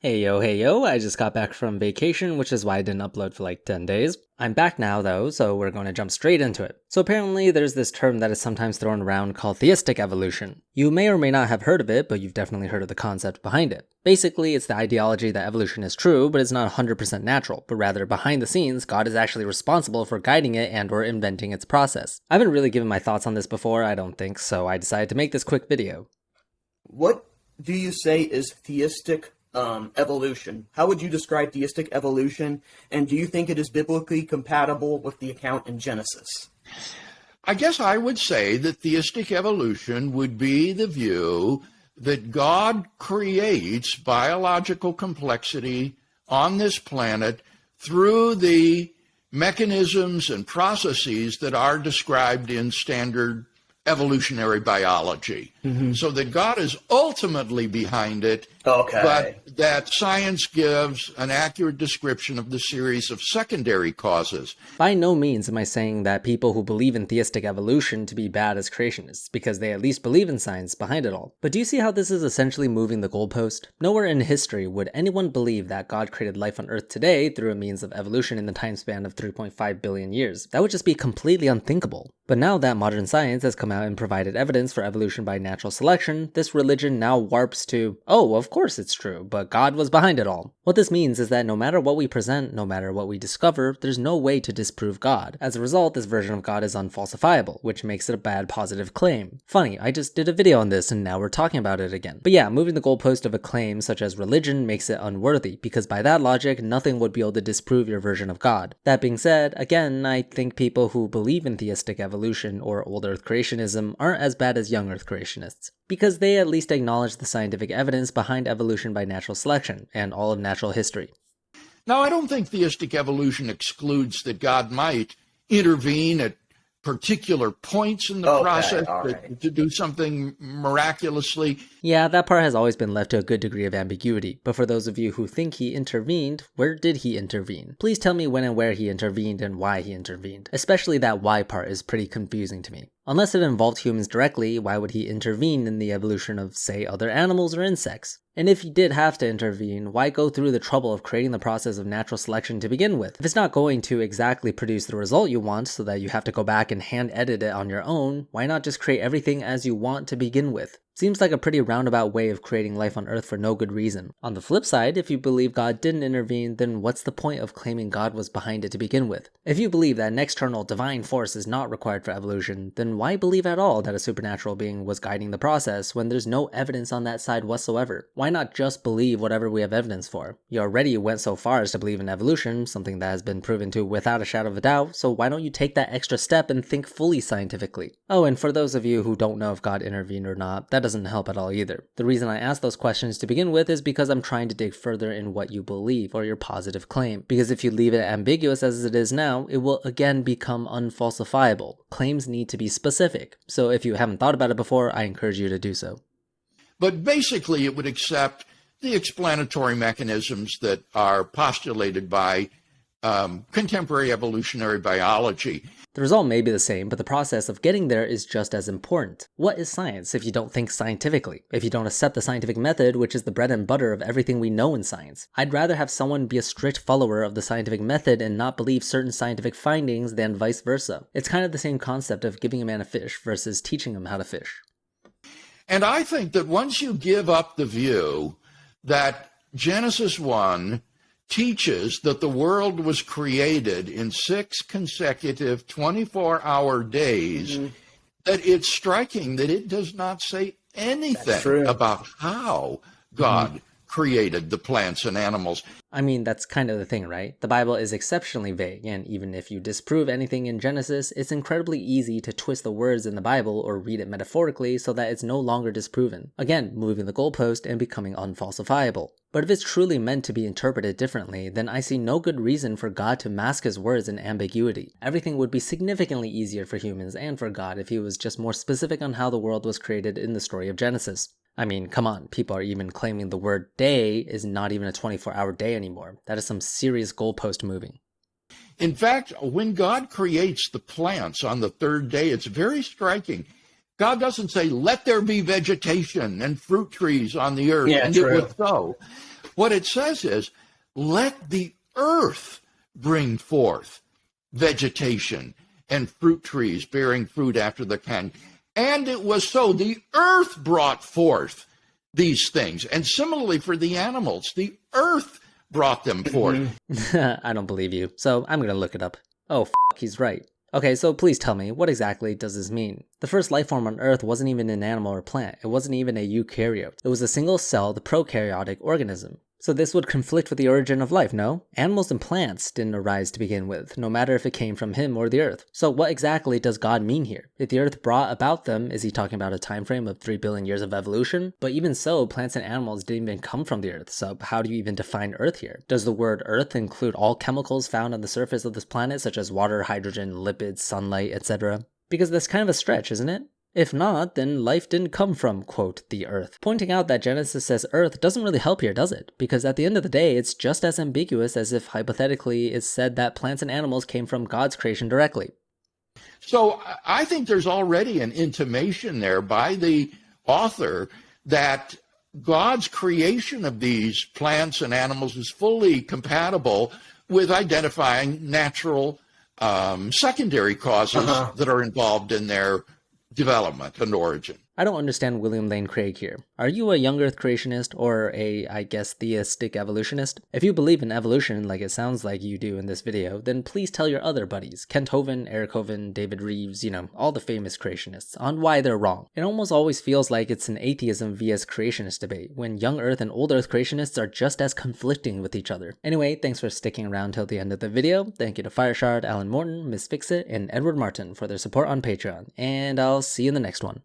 Hey yo, I just got back from vacation, which is why I didn't upload for like 10 days. I'm back now though, so we're going to jump straight into it. So apparently there's this term that is sometimes thrown around called Theistic Evolution. You may or may not have heard of it, but you've definitely heard of the concept behind it. Basically, it's the ideology that evolution is true, but it's not 100% natural, but rather behind the scenes, God is actually responsible for guiding it and or inventing its process. I haven't really given my thoughts on this before, I don't think, so I decided to make this quick video. What do you say is theistic evolution? How would you describe theistic evolution, and do you think it is biblically compatible with the account in Genesis? I guess I would say that theistic evolution would be the view that God creates biological complexity on this planet through the mechanisms and processes that are described in standard evolutionary biology. So that God is ultimately behind it, but that science gives an accurate description of the series of secondary causes. By no means am I saying that people who believe in theistic evolution to be bad as creationists, because they at least believe in science behind it all. But do you see how this is essentially moving the goalpost? Nowhere in history would anyone believe that God created life on Earth today through a means of evolution in the time span of 3.5 billion years. That would just be completely unthinkable. But now that modern science has come out and provided evidence for evolution by natural selection, this religion now warps to, oh, of course it's true, but God was behind it all. What this means is that no matter what we present, no matter what we discover, there's no way to disprove God. As a result, this version of God is unfalsifiable, which makes it a bad positive claim. Funny, I just did a video on this and now we're talking about it again. But yeah, moving the goalpost of a claim such as religion makes it unworthy, because by that logic, nothing would be able to disprove your version of God. That being said, again, I think people who believe in theistic evolution or old Earth creationism aren't as bad as young Earth creationists, because they at least acknowledge the scientific evidence behind evolution by natural selection and all of natural history. Now, I don't think theistic evolution excludes that God might intervene at particular points in the process to do something miraculously. Yeah, that part has always been left to a good degree of ambiguity, but for those of you who think he intervened, where did he intervene? Please tell me when and where he intervened and why he intervened. Especially that why part is pretty confusing to me. Unless it involved humans directly, why would he intervene in the evolution of, say, other animals or insects? And if he did have to intervene, why go through the trouble of creating the process of natural selection to begin with? If it's not going to exactly produce the result you want so that you have to go back and hand edit it on your own, why not just create everything as you want to begin with? Seems like a pretty roundabout way of creating life on Earth for no good reason. On the flip side, if you believe God didn't intervene, then what's the point of claiming God was behind it to begin with? If you believe that an external divine force is not required for evolution, then why believe at all that a supernatural being was guiding the process when there's no evidence on that side whatsoever? Why not just believe whatever we have evidence for? You already went so far as to believe in evolution, something that has been proven to without a shadow of a doubt, so why don't you take that extra step and think fully scientifically? Oh, and for those of you who don't know if God intervened or not, that doesn't help at all either. The reason I ask those questions to begin with is because I'm trying to dig further in what you believe or your positive claim. Because if you leave it ambiguous as it is now, it will again become unfalsifiable. Claims need to be specific. So if you haven't thought about it before, I encourage you to do so. But basically it would accept the explanatory mechanisms that are postulated by contemporary evolutionary biology. The result may be the same, but the process of getting there is just as important. What is science if you don't think scientifically? If you don't accept the scientific method, which is the bread and butter of everything we know in science? I'd rather have someone be a strict follower of the scientific method and not believe certain scientific findings than vice versa. It's kind of the same concept of giving a man a fish versus teaching him how to fish. And I think that once you give up the view that Genesis 1 teaches that the world was created in 6 consecutive 24-hour days, that it's striking that it does not say anything about how God created the plants and animals. I mean, that's kind of the thing, right? The Bible is exceptionally vague, and even if you disprove anything in Genesis, it's incredibly easy to twist the words in the Bible or read it metaphorically so that it's no longer disproven. Again, moving the goalpost and becoming unfalsifiable. But if it's truly meant to be interpreted differently, then I see no good reason for God to mask his words in ambiguity. Everything would be significantly easier for humans and for God if he was just more specific on how the world was created in the story of Genesis. I mean, come on, people are even claiming the word day is not even a 24-hour day anymore. That is some serious goalpost moving. In fact, when God creates the plants on the 3rd day, it's very striking. God doesn't say, let there be vegetation and fruit trees on the earth, and it was so. What it says is, let the earth bring forth vegetation and fruit trees bearing fruit after the kind. And it was so. The earth brought forth these things. And similarly for the animals, the earth brought them forth. I don't believe you, so I'm gonna look it up. Oh, he's right. Okay, so please tell me, what exactly does this mean? The first life form on Earth wasn't even an animal or plant. It wasn't even a eukaryote. It was a single-celled prokaryotic organism. So this would conflict with the origin of life, no? Animals and plants didn't arise to begin with, no matter if it came from him or the Earth. So what exactly does God mean here? If the Earth brought about them, is he talking about a time frame of 3 billion years of evolution? But even so, plants and animals didn't even come from the Earth, so how do you even define Earth here? Does the word Earth include all chemicals found on the surface of this planet, such as water, hydrogen, lipids, sunlight, etc.? Because that's kind of a stretch, isn't it? If not, then life didn't come from, quote, the Earth. Pointing out that Genesis says Earth doesn't really help here, does it? Because at the end of the day, it's just as ambiguous as if hypothetically it's said that plants and animals came from God's creation directly. So I think there's already an intimation there by the author that God's creation of these plants and animals is fully compatible with identifying natural secondary causes that are involved in their development and origin. I don't understand William Lane Craig here. Are you a young Earth creationist or a, I guess, theistic evolutionist? If you believe in evolution like it sounds like you do in this video, then please tell your other buddies, Kent Hovind, Eric Hovind, David Reeves, all the famous creationists, on why they're wrong. It almost always feels like it's an atheism vs creationist debate, when young Earth and old Earth creationists are just as conflicting with each other. Anyway, thanks for sticking around till the end of the video. Thank you to Fireshard, Alan Morton, Miss Fixit, and Edward Martin for their support on Patreon, and I'll see you in the next one.